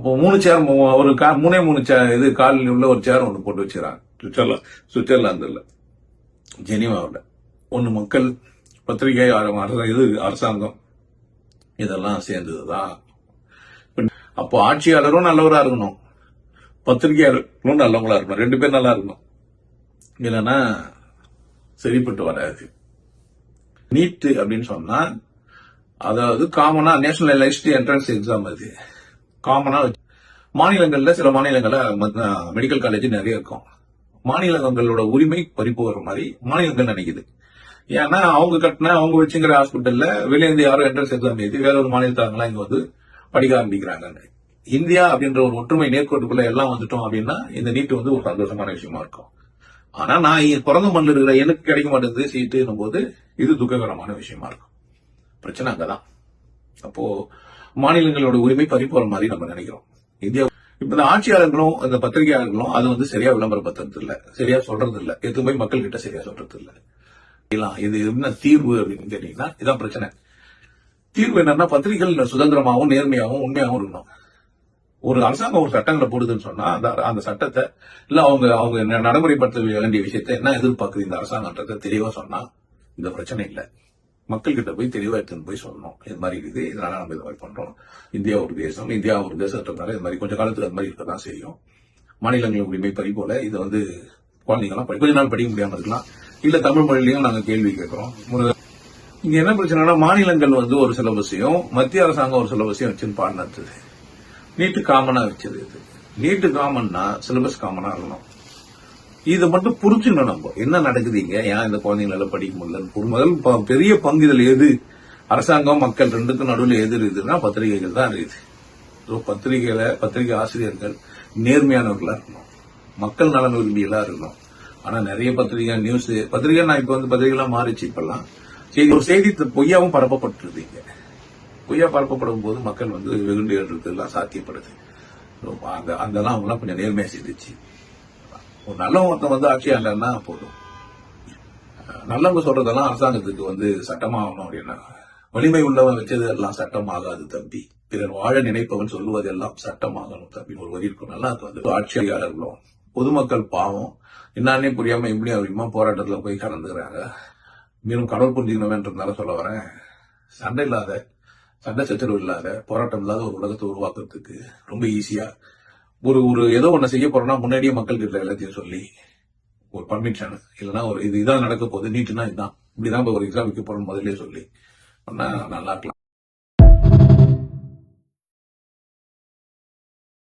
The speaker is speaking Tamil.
அப்போ 3 சேர் ஒரு மூணு சேர் இது காலில் உள்ள ஒரு சேர் ஒன்று போட்டு வச்சுக்கிறாங்க. சுவிட்சர்லாந்துல ஜெனீவாவில் ஒன்று மக்கள் பத்திரிகை இது அரசாங்கம் இதெல்லாம் சேர்ந்ததுதான். அப்போ ஆட்சியாளரும் நல்லவரா இருக்கணும், பத்திரிகையாளரும் நல்லவங்களா இருக்கணும், 2 பேர் நல்லா இருக்கணும். இல்லைன்னா சரிப்பட்டு வராது. நீட் அப்படின்னு சொன்னா அதாவது காமனா நேஷனலைஸ்டு என்ட்ரன்ஸ் எக்ஸாம். அது காமனா மாநிலங்கள்ல சில மாநிலங்கள்ல மெடிக்கல் காலேஜ் நிறைய இருக்கும். மாநிலங்களோட உரிமை பறிப்பு வர மாதிரி மாநிலங்கள் நினைக்குது. ஏன்னா அவங்க வச்சுங்கிற ஹாஸ்பிட்டல்ல வெளியிருந்து யாரும் என்ட்ரன்ஸ் எக்ஸாம் எழுதி வேற ஒரு மாநிலத்தாங்களா இங்க வந்து படிக்க ஆரம்பிக்கிறாங்க. இந்தியா அப்படின்ற ஒரு ஒற்றுமை நேர்கோட்டுக்குள்ள எல்லாம் வந்துட்டோம் அப்படின்னா இந்த நீட் வந்து ஒரு சந்தோஷமான விஷயமா இருக்கும். ஆனா நான் பிறந்த மண்ணில் இருக்கிற எனக்கு கிடைக்க மாட்டேங்குது சீட்டுன்னும் போது இது துக்ககரமான விஷயமா இருக்கும். பிரச்சனை அங்கதான். அப்போ மாநிலங்களோட உரிமை பறிப்போற மாதிரி நம்ம நினைக்கிறோம். இந்தியா இப்ப இந்த ஆட்சியாளர்களும் இந்த பத்திரிகையாளர்களும் அது வந்து சரியா விளம்பரப்படுத்துறது இல்ல, சரியா சொல்றது இல்ல, எதுவுமே மக்கள் கிட்ட சரியா சொல்றது இல்ல. இது என்ன தீர்வு அப்படின்னு கேட்டீங்கன்னா இதான் பிரச்சனை. தீர்வு என்னன்னா பத்திரிகைகள் சுதந்திரமாகவும் நேர்மையாகவும் உண்மையாகவும் இருக்கணும். ஒரு அரசாங்கம் ஒரு சட்டங்களை போடுதுன்னு சொன்னா அந்த சட்டத்தை இல்ல அவங்க நடைமுறைப்படுத்த வேண்டிய விஷயத்த என்ன எதிர்பார்க்குது இந்த அரசாங்கத்தை தெளிவா சொன்னா இந்த பிரச்சனை இல்லை. மக்கள் கிட்ட போய் தெளிவா எடுத்துன்னு போய் சொல்லணும். இது மாதிரி இருக்குது, இதனால நம்ம இது மாதிரி பண்றோம். இந்தியா ஒரு தேசத்தினால இது மாதிரி கொஞ்ச காலத்துக்கு அது மாதிரி இருக்கதான் செய்யும். மாநிலங்களின் உரிமை பறி போல இது வந்து குழந்தைங்கலாம் கொஞ்ச நாள் படிக்க முடியாம இருக்கலாம். இல்ல தமிழ் மொழியிலையும் நாங்க கேள்வி கேட்கிறோம். இங்க என்ன பிரச்சனைனா மாநிலங்கள் வந்து ஒரு சிலபஸையும் மத்திய அரசாங்கம் ஒரு சிலபஸையும் வச்சுன்னு பாடினது. நீட்டு காமனா வச்சது. இது நீட்டு காமன்னா சிலபஸ் காமனா இருக்கணும். இதை மட்டும் புரிஞ்சுக்கணும். நம்ம என்ன நடக்குதுங்க, ஏன் இந்த குழந்தைங்களால படிக்க முடியல. முதல் பெரிய பங்கு இதுல எது அரசாங்கம் மக்கள் ரெண்டுக்கும் நடுவில் எது இருக்குதுன்னா பத்திரிகைகள் தான் இருக்குது. பத்திரிகை ஆசிரியர்கள் நேர்மையானவர்களா இருக்கணும், மக்கள் நலன் விரும்பிகளா இருக்கணும். ஆனா நிறைய பத்திரிகை நான் இப்ப வந்து பத்திரிகைலாம் மாறிச்சு. இப்பெல்லாம் ஒரு செய்தி பொய்யாவும் பரப்பப்பட்டுருந்தீங்க. பொய்யா பரப்பப்படும் போது மக்கள் வந்து வெகுண்டு எல்லாம் சாத்தியப்படுது. அங்கெல்லாம் அவங்களாம் கொஞ்சம் நேர்மையா செய்துச்சு. ஒரு நல்லவங்க ஒருத்தன் வந்து ஆட்சியாளர்னா போதும். நல்லவங்க சொல்றதெல்லாம் அரசாங்கத்துக்கு வந்து சட்டமாகணும் அப்படின்னா வலிமை உள்ளவன் வச்சது எல்லாம் சட்டம் ஆகாது தம்பி. பிறர் வாழ நினைப்பவன் சொல்லுவது எல்லாம் சட்டமாகணும் தம்பி ஒரு வரி இருக்கும். நல்லா அது வந்து ஆட்சியாளர்களும் பொதுமக்கள் பாவம் என்னன்னே புரியாம இப்படிமா போராட்டத்துல போய் கலந்துக்கிறாங்க. மீண்டும் கடவுள் புரிஞ்சுக்கணும்ன்றதுனால சொல்ல வரேன். சண்டை சச்சரவு இல்லாத போராட்டம் இல்லாத ஒரு உலகத்தை உருவாக்குறதுக்கு ரொம்ப ஈஸியா ஒரு ஏதோ ஒண்ணு செய்ய போறோம்னா முன்னாடியே மக்கள் கிட்ட எல்லாத்தையும் சொல்லி ஒரு பர்மிஷன் இல்லைன்னா ஒரு இதான் நடக்க போகுது, நீட்டுனா இதுதான் இப்படிதான் ஒரு எக்ஸாம் வைக்க போறோம் முதலே சொல்லி நல்லா இருக்கலாம்.